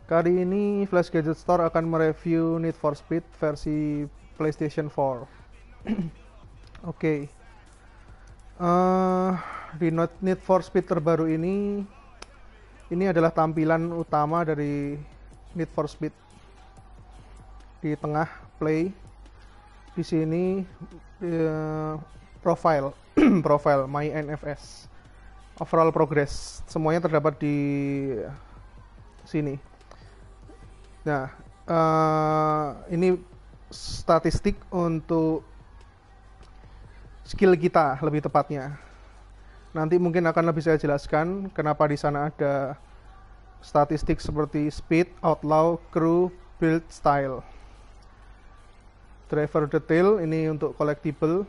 Kali ini Flash Gadget Store akan mereview Need for Speed versi PlayStation 4. Oke. Eh, di Need for Speed terbaru ini adalah tampilan utama dari Need for Speed. Di tengah play, di sini profile, profile My NFS, overall progress, semuanya terdapat di sini. Nah, ini statistik untuk skill kita lebih tepatnya. Nanti mungkin akan lebih saya jelaskan kenapa di sana ada statistik seperti speed, outlaw, crew, build, style. Driver detail ini untuk collectible,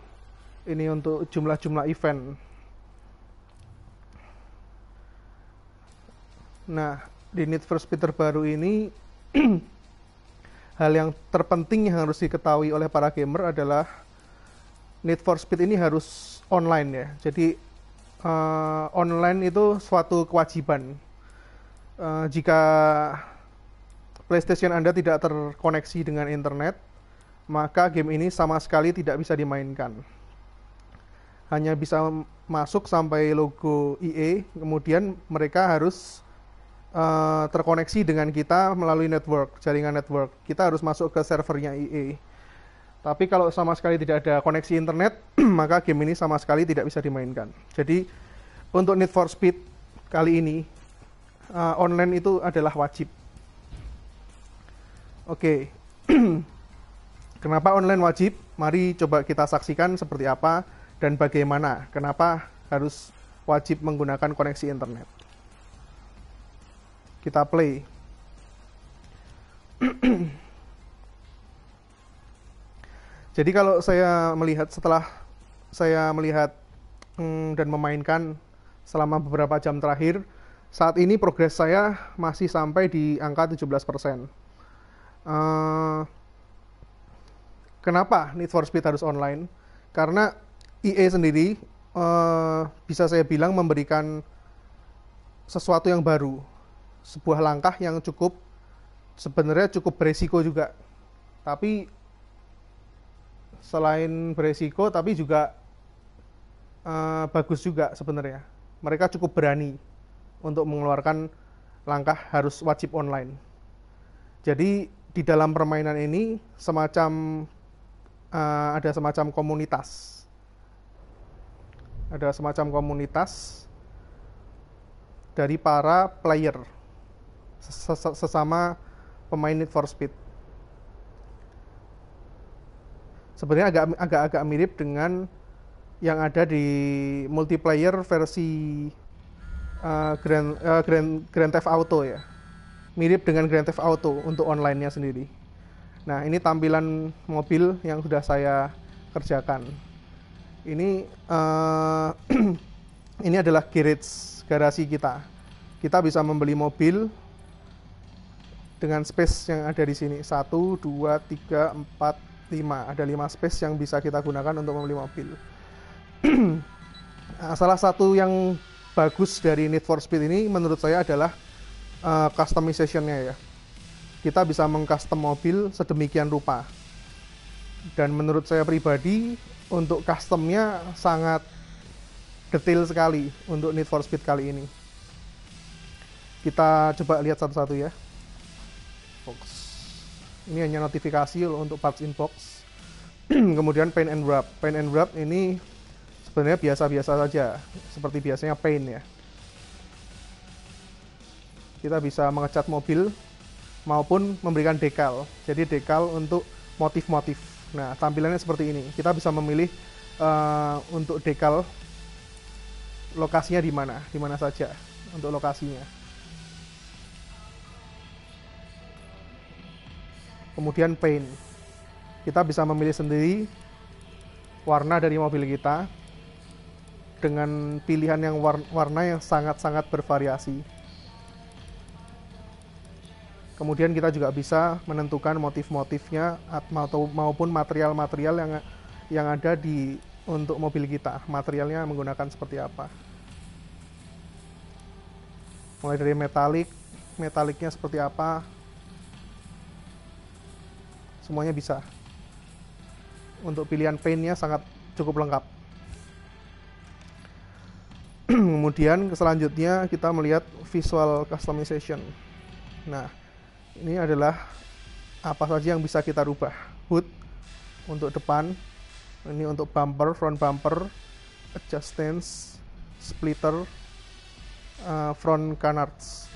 ini untuk jumlah-jumlah event. Nah, di Need for Speed terbaru ini hal yang terpenting yang harus diketahui oleh para gamer adalah Need for Speed ini harus online ya. Jadi online itu suatu kewajiban. Jika PlayStation Anda tidak terkoneksi dengan internet, maka game ini sama sekali tidak bisa dimainkan. Hanya bisa masuk sampai logo EA, kemudian mereka harus terkoneksi dengan kita melalui network, jaringan network. Kita harus masuk ke servernya EA. Tapi kalau sama sekali tidak ada koneksi internet, maka game ini sama sekali tidak bisa dimainkan. Jadi untuk Need for Speed kali ini, online itu adalah wajib. Oke. Kenapa online wajib? Mari coba kita saksikan seperti apa dan bagaimana. Kenapa harus wajib menggunakan koneksi internet. Kita play. Jadi kalau saya melihat, setelah saya melihat dan memainkan selama beberapa jam terakhir, saat ini progres saya masih sampai di angka 17%. Kenapa Need for Speed harus online? Karena EA sendiri bisa saya bilang memberikan sesuatu yang baru, sebuah langkah yang sebenarnya cukup beresiko juga. Tapi selain beresiko, tapi juga bagus juga sebenarnya. Mereka cukup berani untuk mengeluarkan langkah harus wajib online. Jadi di dalam permainan ini ada semacam komunitas. Ada semacam komunitas dari para player, sesama pemain Need for Speed. Sebenarnya agak mirip dengan yang ada di multiplayer versi Grand Theft Auto ya. Mirip dengan Grand Theft Auto untuk online-nya sendiri. Nah, ini tampilan mobil yang sudah saya kerjakan. Ini ini adalah garasi kita. Kita bisa membeli mobil dengan space yang ada di sini. 1, 2, 3, 4, 5. Ada 5 space yang bisa kita gunakan untuk membeli mobil. Nah, salah satu yang bagus dari Need for Speed ini menurut saya adalah customization-nya ya. Kita bisa mengcustom mobil sedemikian rupa. Dan menurut saya pribadi, untuk custom-nya sangat detail sekali untuk Need for Speed kali ini. Kita coba lihat satu-satu ya. Box. Ini hanya notifikasi untuk parts in box. Kemudian paint and wrap. Paint and wrap ini sebenarnya biasa-biasa saja, seperti biasanya paint ya. Kita bisa mengecat mobil maupun memberikan decal. Jadi decal untuk motif-motif. Nah, tampilannya seperti ini. Kita bisa memilih untuk decal lokasinya di mana saja untuk lokasinya. Kemudian paint. Kita bisa memilih sendiri warna dari mobil kita dengan pilihan yang warna yang sangat-sangat bervariasi. Kemudian kita juga bisa menentukan motif-motifnya maupun material-material yang ada untuk mobil kita. Materialnya menggunakan seperti apa. Mulai dari metalik, metaliknya seperti apa, semuanya bisa. Untuk pilihan paint-nya sangat cukup lengkap. Kemudian selanjutnya kita melihat visual customization. Nah, ini adalah apa saja yang bisa kita rubah. Hood untuk depan, ini untuk bumper, front bumper, adjust stance, splitter, front canards.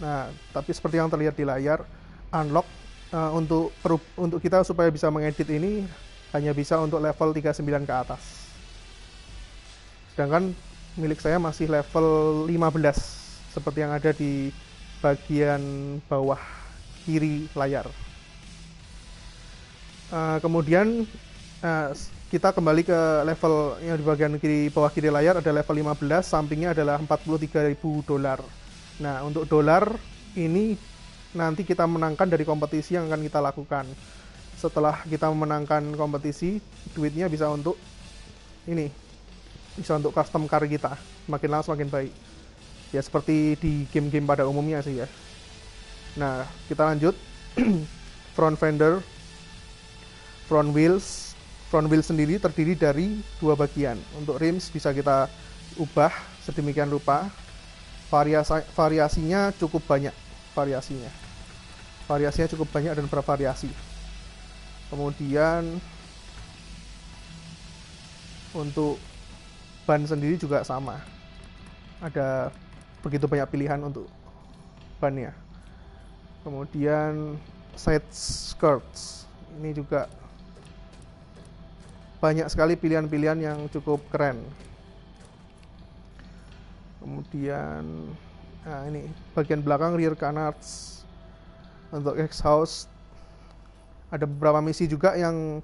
Nah, tapi seperti yang terlihat di layar, unlock untuk kita supaya bisa mengedit ini hanya bisa untuk level 39 ke atas. Sedangkan milik saya masih level 15 seperti yang ada di bagian bawah kiri layar. Kemudian kita kembali ke level yang di bagian bawah kiri layar, ada level 15, sampingnya adalah $43.000. Nah, untuk dolar ini nanti kita menangkan dari kompetisi yang akan kita lakukan. Setelah kita memenangkan kompetisi, duitnya bisa untuk ini, bisa untuk custom car kita, semakin lama semakin baik. Ya seperti di game-game pada umumnya sih ya. Nah, kita lanjut. Front fender, front wheels sendiri terdiri dari dua bagian. Untuk rims bisa kita ubah sedemikian rupa. Variasinya cukup banyak. Variasinya cukup banyak dan bervariasi. Kemudian untuk ban sendiri juga sama. Ada begitu banyak pilihan untuk bannya. Kemudian side skirts. Ini juga banyak sekali pilihan-pilihan yang cukup keren. Kemudian ini bagian belakang rear canards. Untuk exhaust ada beberapa misi juga yang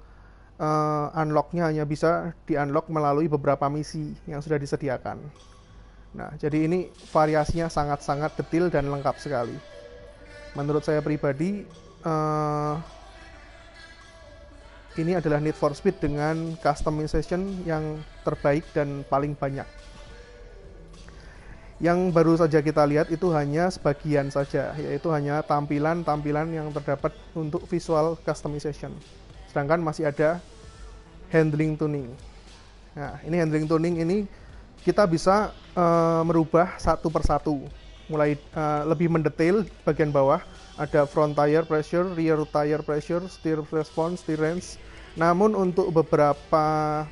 unlock-nya hanya bisa di-unlock melalui beberapa misi yang sudah disediakan. Nah, jadi ini variasinya sangat-sangat detail dan lengkap sekali. Menurut saya pribadi, ini adalah Need for Speed dengan customization yang terbaik dan paling banyak. Yang baru saja kita lihat itu hanya sebagian saja, yaitu hanya tampilan-tampilan yang terdapat untuk visual customization. Sedangkan masih ada handling tuning. Nah, ini handling tuning ini kita bisa merubah satu persatu. Mulai lebih mendetail bagian bawah, ada front tire pressure, rear tire pressure, steer response, steer range. Namun untuk beberapa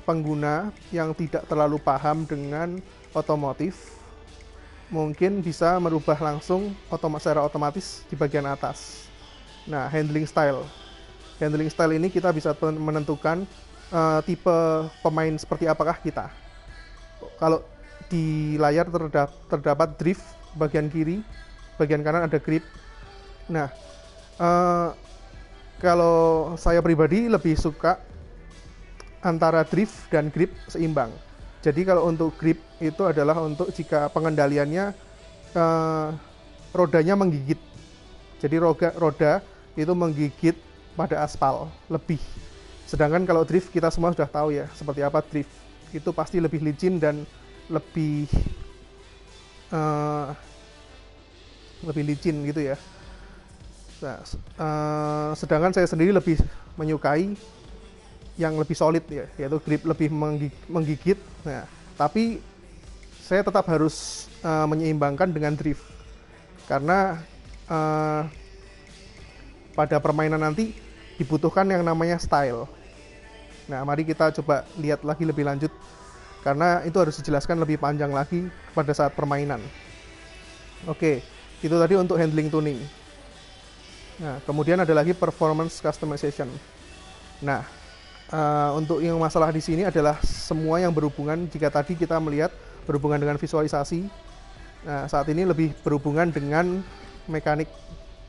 pengguna yang tidak terlalu paham dengan otomotif, mungkin bisa merubah langsung secara otomatis di bagian atas. Nah, handling style ini kita bisa menentukan tipe pemain seperti apakah kita. Kalau di layar terdapat drift bagian kiri, bagian kanan ada grip. Nah, kalau saya pribadi lebih suka antara drift dan grip seimbang. Jadi kalau untuk grip itu adalah untuk jika pengendaliannya rodanya menggigit. Jadi roda itu menggigit pada aspal lebih. Sedangkan kalau drift kita semua sudah tahu ya seperti apa drift. Itu pasti lebih licin dan lebih licin gitu ya. Nah, sedangkan saya sendiri lebih menyukai yang lebih solid ya, yaitu grip lebih menggigit. Nah, tapi saya tetap harus menyeimbangkan dengan drift karena pada permainan nanti dibutuhkan yang namanya style. Nah, mari kita coba lihat lagi lebih lanjut karena itu harus dijelaskan lebih panjang lagi pada saat permainan. Oke, itu tadi untuk handling tuning. Nah, kemudian ada lagi performance customization. Nah, untuk yang masalah di sini adalah semua yang berhubungan, jika tadi kita melihat berhubungan dengan visualisasi, nah saat ini lebih berhubungan dengan mekanik.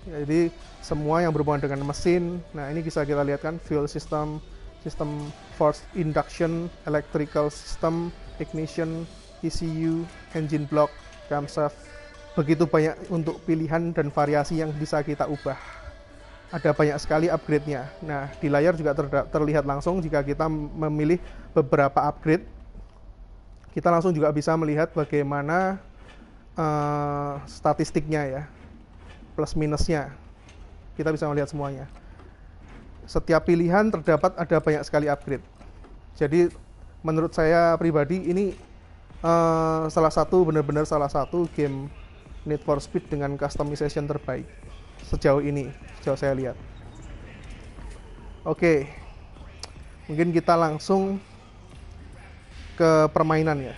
Jadi semua yang berhubungan dengan mesin. Nah, ini bisa kita lihat kan, fuel system, sistem force induction, electrical system, ignition, ECU, engine block, camshaft. Begitu banyak untuk pilihan dan variasi yang bisa kita ubah. Ada banyak sekali upgrade-nya. Nah, di layar juga terlihat langsung jika kita memilih beberapa upgrade. Kita langsung juga bisa melihat bagaimana statistiknya ya, plus minusnya. Kita bisa melihat semuanya. Setiap pilihan terdapat ada banyak sekali upgrade. Jadi menurut saya pribadi ini benar-benar salah satu game Need for Speed dengan customization terbaik sejauh ini, sejauh saya lihat. Oke, mungkin kita langsung ke permainan ya.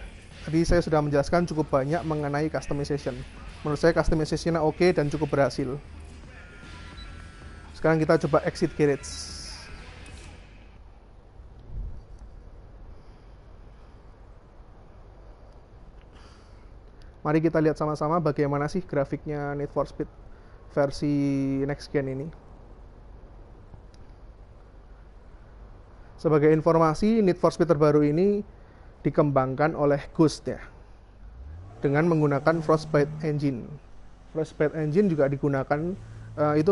Tadi saya sudah menjelaskan cukup banyak mengenai customization. Menurut saya customization-nya oke dan cukup berhasil. Sekarang kita coba exit garage. Mari kita lihat sama-sama bagaimana sih grafiknya Need for Speed versi next gen ini. Sebagai informasi, Need for Speed terbaru ini dikembangkan oleh Ghost ya, dengan menggunakan Frostbite Engine. Frostbite Engine juga digunakan, itu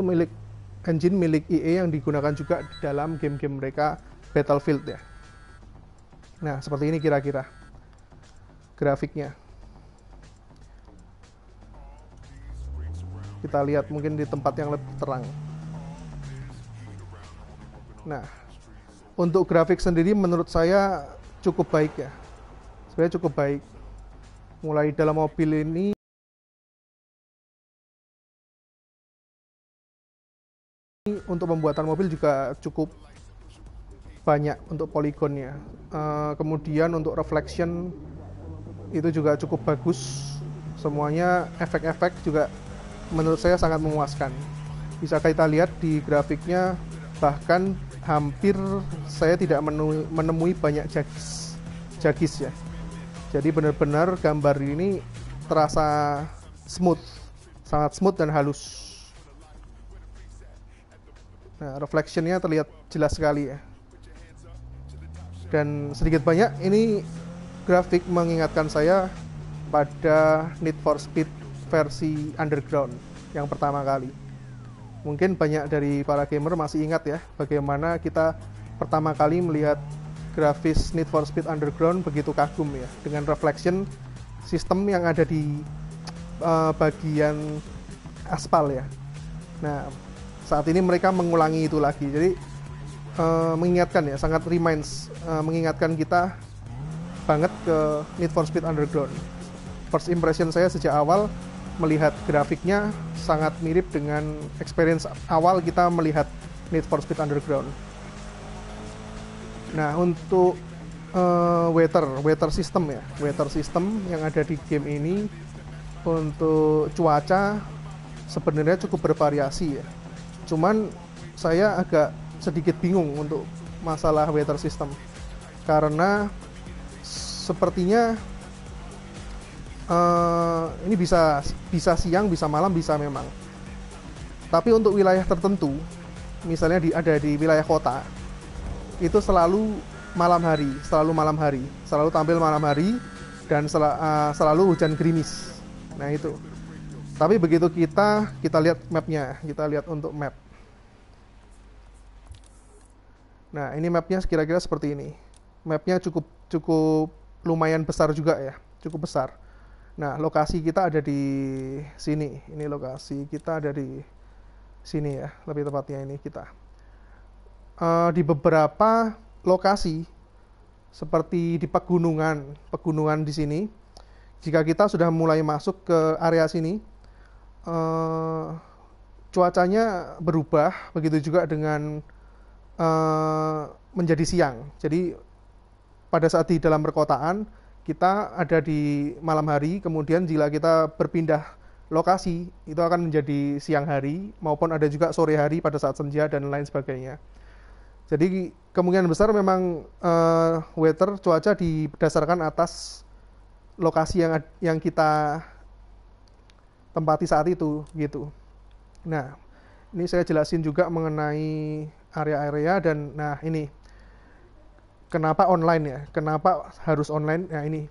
engine milik EA yang digunakan juga di dalam game-game mereka Battlefield ya. Nah, seperti ini kira-kira grafiknya. Kita lihat mungkin di tempat yang lebih terang. Nah, untuk grafik sendiri menurut saya cukup baik ya. Sebenarnya cukup baik. Mulai dalam mobil ini untuk pembuatan mobil juga cukup banyak untuk poligonnya. Kemudian untuk reflection itu juga cukup bagus. Semuanya efek-efek juga menurut saya sangat memuaskan. Bisa kita lihat di grafiknya, bahkan hampir saya tidak menemui banyak jagis ya. Jadi benar-benar gambar ini terasa smooth, sangat smooth dan halus. Nah, reflectionnya terlihat jelas sekali ya. Dan sedikit banyak ini grafik mengingatkan saya pada Need for Speed versi Underground yang pertama kali. Mungkin banyak dari para gamer masih ingat ya bagaimana kita pertama kali melihat grafis Need for Speed Underground begitu kagum ya, dengan reflection sistem yang ada di bagian aspal ya. Nah, saat ini mereka mengulangi itu lagi. Jadi mengingatkan ya, sangat mengingatkan kita banget ke Need for Speed Underground. First impression saya sejak awal melihat grafiknya sangat mirip dengan experience awal kita melihat Need for Speed Underground. Nah, untuk weather system ya, weather system yang ada di game ini, untuk cuaca sebenarnya cukup bervariasi ya. Cuman saya agak sedikit bingung untuk masalah weather system, karena sepertinya ini bisa siang, bisa malam, bisa memang. Tapi untuk wilayah tertentu, misalnya ada di wilayah kota, itu selalu malam hari, selalu tampil malam hari, dan selalu hujan gerimis. Nah itu. Tapi begitu kita lihat mapnya, kita lihat untuk map. Nah ini mapnya kira-kira seperti ini. Mapnya cukup lumayan besar juga ya, cukup besar. Nah, lokasi kita ada di sini. Ini lokasi kita ada di sini ya, lebih tepatnya ini kita. Di beberapa lokasi, seperti di pegunungan di sini, jika kita sudah mulai masuk ke area sini, cuacanya berubah, begitu juga dengan menjadi siang. Jadi, pada saat di dalam perkotaan, kita ada di malam hari, kemudian jika kita berpindah lokasi, itu akan menjadi siang hari, maupun ada juga sore hari pada saat senja dan lain sebagainya. Jadi kemungkinan besar memang weather, cuaca didasarkan atas lokasi yang kita tempati saat itu, gitu. Nah, ini saya jelasin juga mengenai area-area dan nah ini. Kenapa online ya? Kenapa harus online? Nah ini.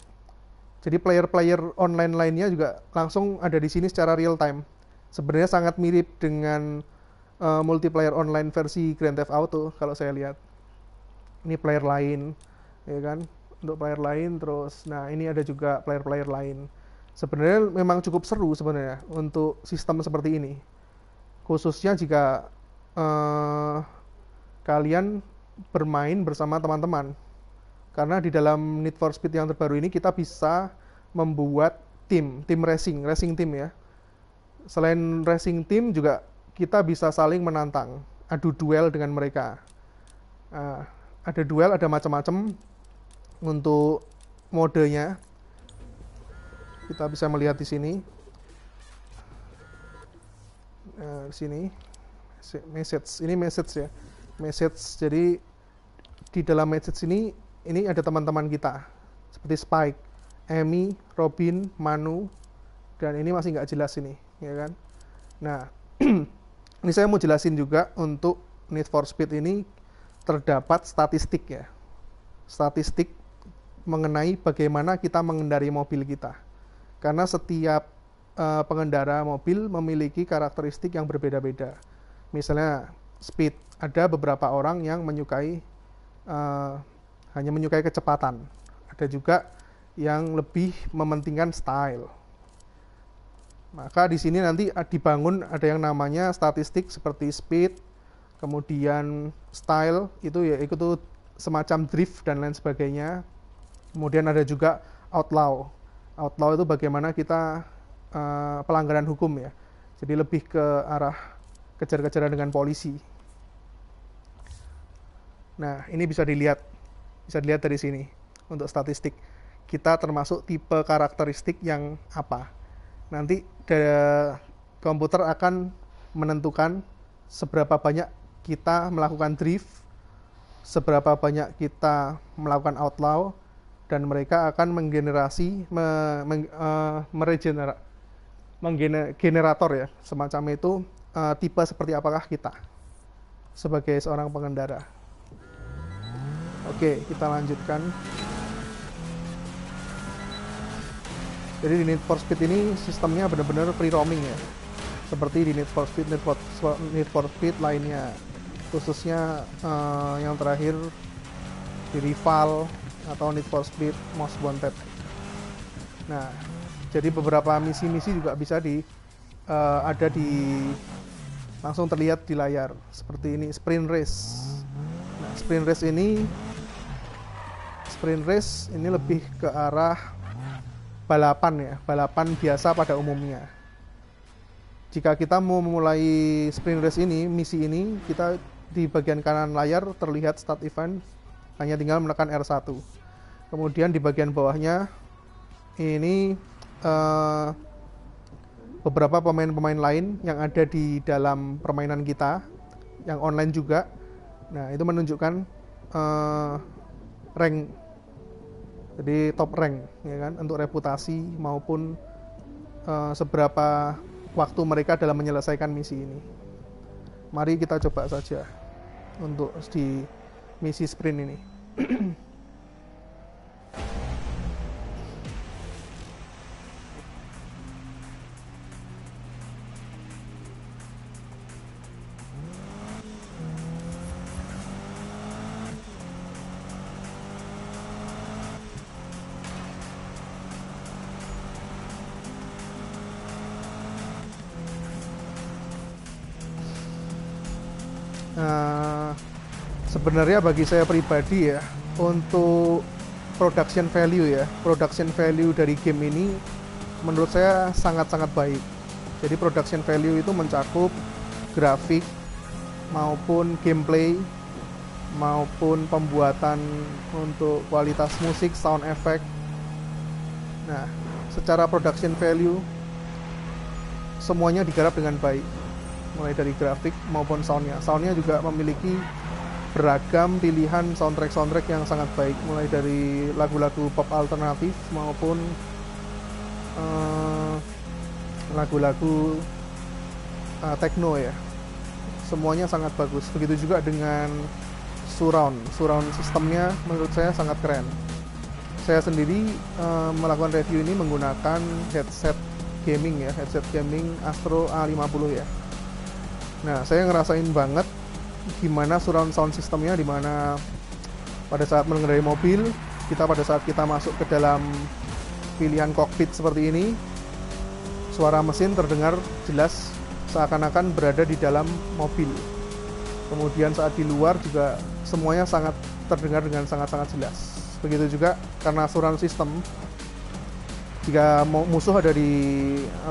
Jadi player-player online lainnya juga langsung ada di sini secara real time. Sebenarnya sangat mirip dengan multiplayer online versi Grand Theft Auto kalau saya lihat. Ini player lain, ya kan? Untuk player lain terus. Nah ini ada juga player-player lain. Sebenarnya memang cukup seru sebenarnya untuk sistem seperti ini. Khususnya jika kalian bermain bersama teman-teman. Karena di dalam Need for Speed yang terbaru ini kita bisa membuat tim racing team ya. Selain racing team juga kita bisa saling menantang, adu duel dengan mereka. Ada duel, ada macam-macam untuk modenya. Kita bisa melihat di sini. Di sini ini message ya. Message. Jadi di dalam message ini ada teman-teman kita seperti Spike, Amy, Robin, Manu, dan ini masih nggak jelas ini, ya kan? Nah, ini saya mau jelasin juga untuk Need for Speed ini terdapat statistik ya, statistik mengenai bagaimana kita mengendarai mobil kita. Karena setiap pengendara mobil memiliki karakteristik yang berbeda-beda. Misalnya speed, ada beberapa orang yang menyukai hanya menyukai kecepatan. Ada juga yang lebih mementingkan style. Maka di sini nanti dibangun ada yang namanya statistik seperti speed, kemudian style itu ya itu semacam drift dan lain sebagainya. Kemudian ada juga outlaw. Outlaw itu bagaimana kita pelanggaran hukum ya. Jadi lebih ke arah kejar-kejaran dengan polisi. Nah, ini bisa dilihat dari sini untuk statistik. Kita termasuk tipe karakteristik yang apa. Nanti komputer akan menentukan seberapa banyak kita melakukan drift, seberapa banyak kita melakukan outlaw, dan mereka akan menggenerator ya, semacam itu tipe seperti apakah kita sebagai seorang pengendara. Oke, kita lanjutkan. Jadi di Need for Speed ini sistemnya benar-benar free roaming ya, seperti di Need for Speed lainnya, khususnya yang terakhir di Rival atau Need for Speed Most Wanted. Nah, jadi beberapa misi-misi juga bisa ada di langsung terlihat di layar seperti ini, sprint race. Nah, sprint race ini lebih ke arah balapan ya, balapan biasa pada umumnya. Jika kita mau memulai sprint race ini, misi ini, kita di bagian kanan layar terlihat start event, hanya tinggal menekan R1. Kemudian di bagian bawahnya ini beberapa pemain-pemain lain yang ada di dalam permainan kita, yang online juga. Nah, itu menunjukkan rank, jadi top rank ya kan, untuk reputasi maupun seberapa waktu mereka dalam menyelesaikan misi ini. Mari kita coba saja untuk di misi sprint ini. Sebenarnya bagi saya pribadi ya, untuk production value dari game ini menurut saya sangat-sangat baik. Jadi production value itu mencakup grafik maupun gameplay maupun pembuatan untuk kualitas musik, sound effect. Nah, secara production value semuanya digarap dengan baik, mulai dari grafik maupun soundnya. Soundnya juga memiliki beragam pilihan soundtrack yang sangat baik, mulai dari lagu-lagu pop alternatif maupun lagu-lagu techno ya. Semuanya sangat bagus. Begitu juga dengan surround sistemnya menurut saya sangat keren. Saya sendiri melakukan review ini menggunakan headset gaming Astro A50 ya. Nah, saya ngerasain banget gimana surround sound sistemnya, dimana pada saat mengendarai mobil, pada saat kita masuk ke dalam pilihan kokpit seperti ini, suara mesin terdengar jelas seakan-akan berada di dalam mobil. Kemudian saat di luar juga semuanya sangat terdengar dengan sangat-sangat jelas. Begitu juga karena surround system, jika musuh ada di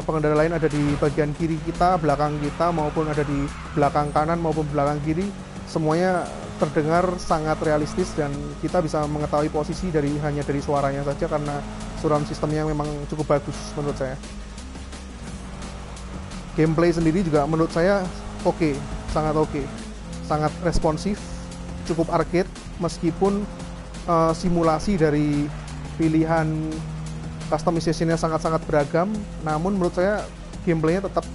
pengendara lain ada di bagian kiri kita, belakang kita, maupun ada di belakang kanan maupun belakang kiri, semuanya terdengar sangat realistis dan kita bisa mengetahui posisi hanya dari suaranya saja karena surround systemnya memang cukup bagus menurut saya. Gameplay sendiri juga menurut saya oke, sangat responsif, cukup arcade meskipun simulasi dari pilihan customization-nya sangat-sangat beragam, namun menurut saya gameplaynya tetap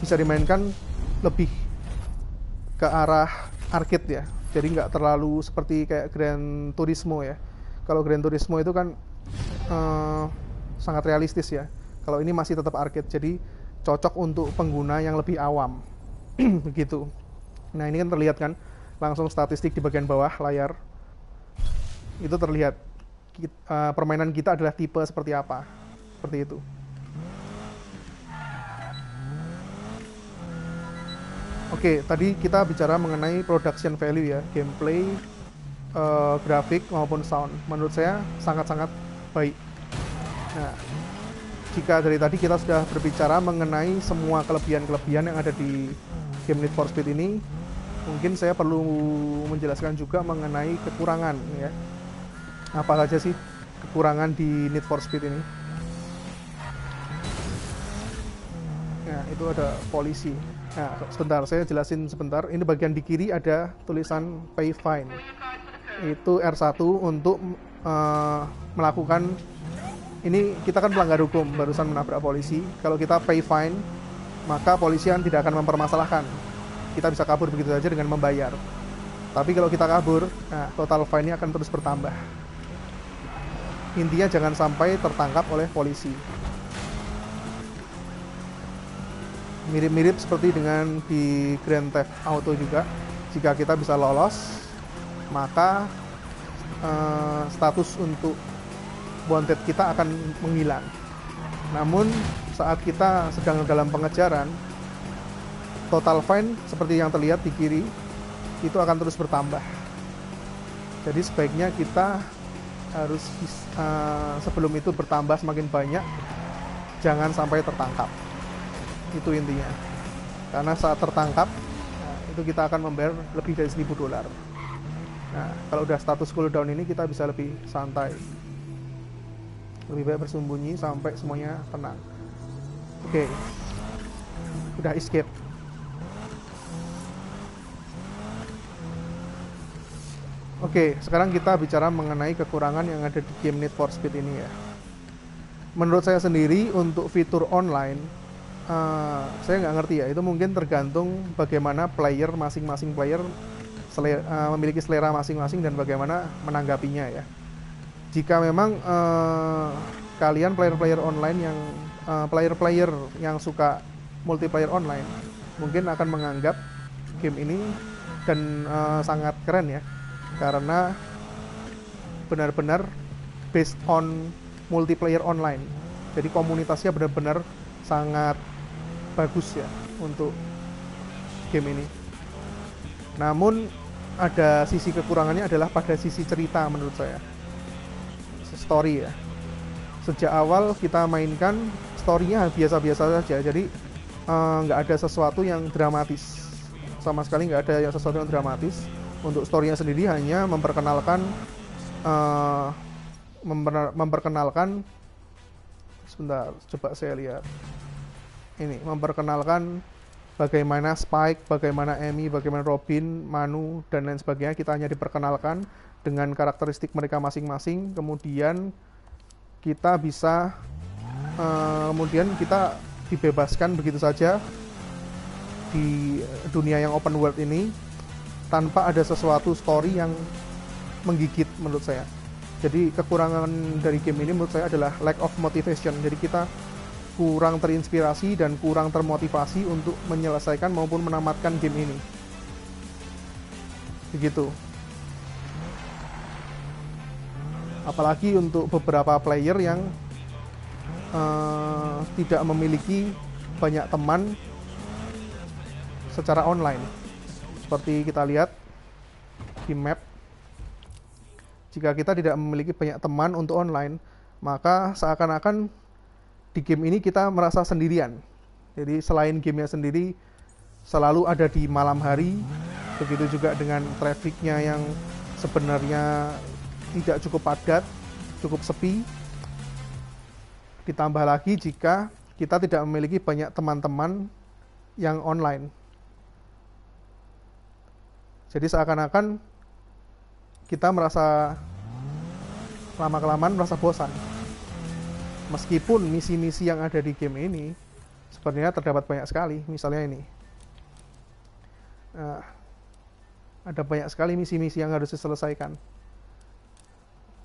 bisa dimainkan lebih ke arah arcade ya, jadi nggak terlalu seperti kayak Gran Turismo ya. Kalau Gran Turismo itu kan sangat realistis ya, kalau ini masih tetap arcade, jadi cocok untuk pengguna yang lebih awam. Begitu. Nah ini kan terlihat kan langsung statistik di bagian bawah layar, itu terlihat permainan kita adalah tipe seperti apa, seperti itu. Oke, tadi kita bicara mengenai production value ya, gameplay, grafik maupun sound. Menurut saya sangat-sangat baik. Nah, jika dari tadi kita sudah berbicara mengenai semua kelebihan-kelebihan yang ada di game Need for Speed ini, mungkin saya perlu menjelaskan juga mengenai kekurangan ya. Apa saja sih kekurangan di Need for Speed ini? Nah, itu ada polisi. Nah, sebentar, saya jelasin sebentar. Ini bagian di kiri ada tulisan pay fine. Itu R1 untuk melakukan, ini kita kan pelanggar hukum, barusan menabrak polisi. Kalau kita pay fine, maka polisian tidak akan mempermasalahkan. Kita bisa kabur begitu saja dengan membayar. Tapi kalau kita kabur, nah, total fine-nya akan terus bertambah. Intinya jangan sampai tertangkap oleh polisi. Mirip-mirip seperti dengan di Grand Theft Auto juga. Jika kita bisa lolos, maka status untuk wanted kita akan menghilang. Namun saat kita sedang dalam pengejaran, total fine seperti yang terlihat di kiri itu akan terus bertambah. Jadi sebaiknya kita harus sebelum itu bertambah semakin banyak, jangan sampai tertangkap. Itu intinya. Karena saat tertangkap, itu kita akan membayar lebih dari $1.000. Nah, kalau udah status cooldown ini kita bisa lebih santai. Lebih baik bersembunyi sampai semuanya tenang. Oke. Udah escape. Oke, sekarang kita bicara mengenai kekurangan yang ada di game Need for Speed ini ya. Menurut saya sendiri untuk fitur online, saya nggak ngerti ya, itu mungkin tergantung bagaimana masing-masing player memiliki selera masing-masing dan bagaimana menanggapinya ya. Jika memang kalian player-player online yang player-player yang suka multiplayer online, mungkin akan menganggap game ini dan sangat keren ya, karena benar-benar based on multiplayer online. Jadi komunitasnya benar-benar sangat bagus ya untuk game ini. Namun ada sisi kekurangannya adalah pada sisi cerita menurut saya. Story ya. Sejak awal kita mainkan, story-nya biasa-biasa saja. Jadi nggak ada sesuatu yang dramatis. Sama sekali nggak ada sesuatu yang dramatis. Untuk story-nya sendiri hanya memperkenalkan sebentar, coba saya lihat. Ini memperkenalkan bagaimana Spike, bagaimana Amy, bagaimana Robin, Manu dan lain sebagainya. Kita hanya diperkenalkan dengan karakteristik mereka masing-masing. Kemudian kita bisa kita dibebaskan begitu saja di dunia yang open world ini, tanpa ada sesuatu story yang menggigit menurut saya. Jadi kekurangan dari game ini menurut saya adalah lack of motivation. Jadi kita kurang terinspirasi dan kurang termotivasi untuk menyelesaikan maupun menamatkan game ini. Begitu. Apalagi untuk beberapa player yang tidak memiliki banyak teman secara online. Seperti kita lihat di map, jika kita tidak memiliki banyak teman untuk online, maka seakan-akan di game ini kita merasa sendirian. Jadi selain gamenya sendiri selalu ada di malam hari, begitu juga dengan trafficnya yang sebenarnya tidak cukup padat, cukup sepi. Ditambah lagi jika kita tidak memiliki banyak teman-teman yang online. Jadi seakan-akan kita merasa lama-kelamaan merasa bosan. Meskipun misi-misi yang ada di game ini sebenarnya terdapat banyak sekali. Misalnya ini. Ada banyak sekali misi-misi yang harus diselesaikan.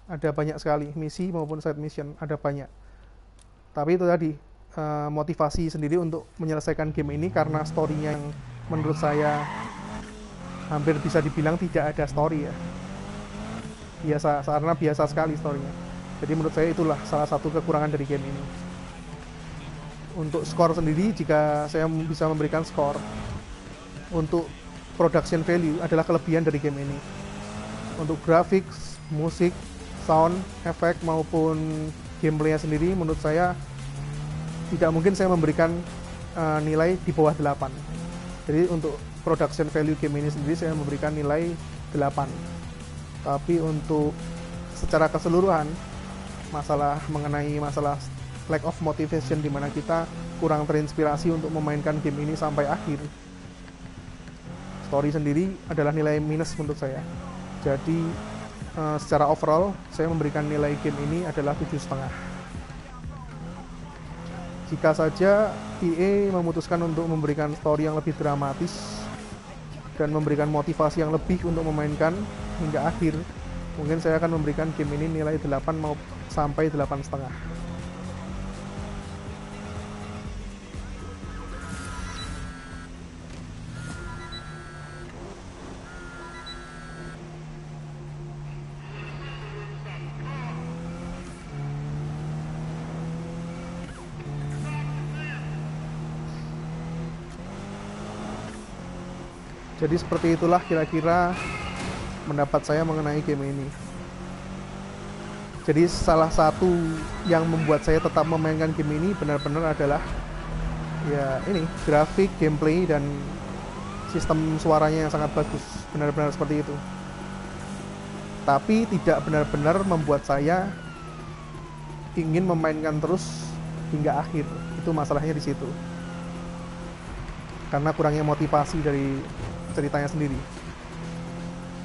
Ada banyak sekali misi maupun side mission, ada banyak. Tapi itu tadi, motivasi sendiri untuk menyelesaikan game ini karena story-nya yang menurut saya hampir bisa dibilang tidak ada story ya. Karena biasa sekali story-nya. Jadi menurut saya itulah salah satu kekurangan dari game ini. Untuk skor sendiri, jika saya bisa memberikan skor, untuk production value adalah kelebihan dari game ini. Untuk graphics, musik, sound, efek maupun gameplaynya sendiri, menurut saya tidak mungkin saya memberikan nilai di bawah 8. Jadi untuk production value game ini sendiri saya memberikan nilai 8. Tapi untuk secara keseluruhan, mengenai masalah lack of motivation, di mana kita kurang terinspirasi untuk memainkan game ini sampai akhir, story sendiri adalah nilai minus menurut saya. Jadi secara overall saya memberikan nilai game ini adalah 7,5. Jika saja EA memutuskan untuk memberikan story yang lebih dramatis dan memberikan motivasi yang lebih untuk memainkan hingga akhir, mungkin saya akan memberikan game ini nilai 8 sampai 8,5. Jadi seperti itulah kira-kira pendapat saya mengenai game ini. Jadi salah satu yang membuat saya tetap memainkan game ini benar-benar adalah ya ini, grafik, gameplay, dan sistem suaranya yang sangat bagus. Benar-benar seperti itu. Tapi tidak benar-benar membuat saya ingin memainkan terus hingga akhir. Itu masalahnya di situ. Karena kurangnya motivasi dari ceritanya sendiri.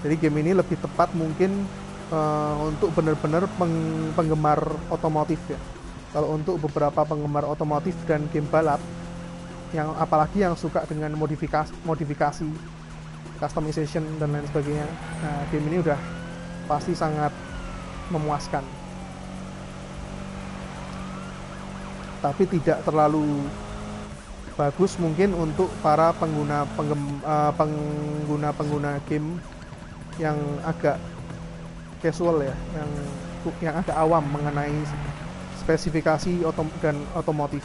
Jadi game ini lebih tepat mungkin untuk benar-benar penggemar otomotif ya. Kalau untuk beberapa penggemar otomotif dan game balap, yang apalagi yang suka dengan modifikasi, customization dan lain sebagainya, nah, game ini udah pasti sangat memuaskan. Tapi tidak terlalu bagus mungkin untuk para pengguna game yang agak casual ya, yang agak awam mengenai spesifikasi dan otomotif.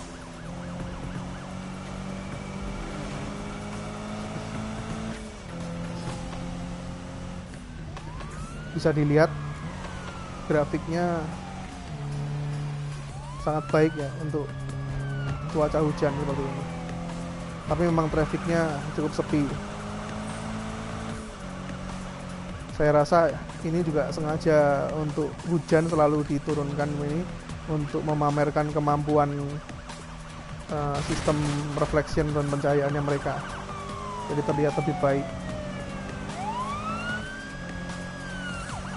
Bisa dilihat grafiknya sangat baik ya untuk cuaca hujan seperti ini. Tapi memang trafficnya cukup sepi. Saya rasa ini juga sengaja untuk hujan selalu diturunkan ini untuk memamerkan kemampuan sistem reflection dan pencahayaannya mereka. Jadi terlihat lebih baik.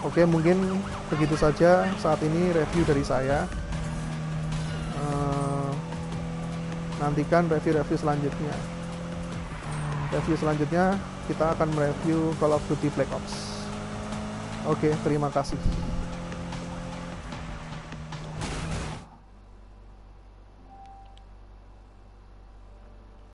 Oke, mungkin begitu saja saat ini review dari saya. Nantikan review-review selanjutnya. Review selanjutnya kita akan mereview Call of Duty Black Ops. Oke, terima kasih.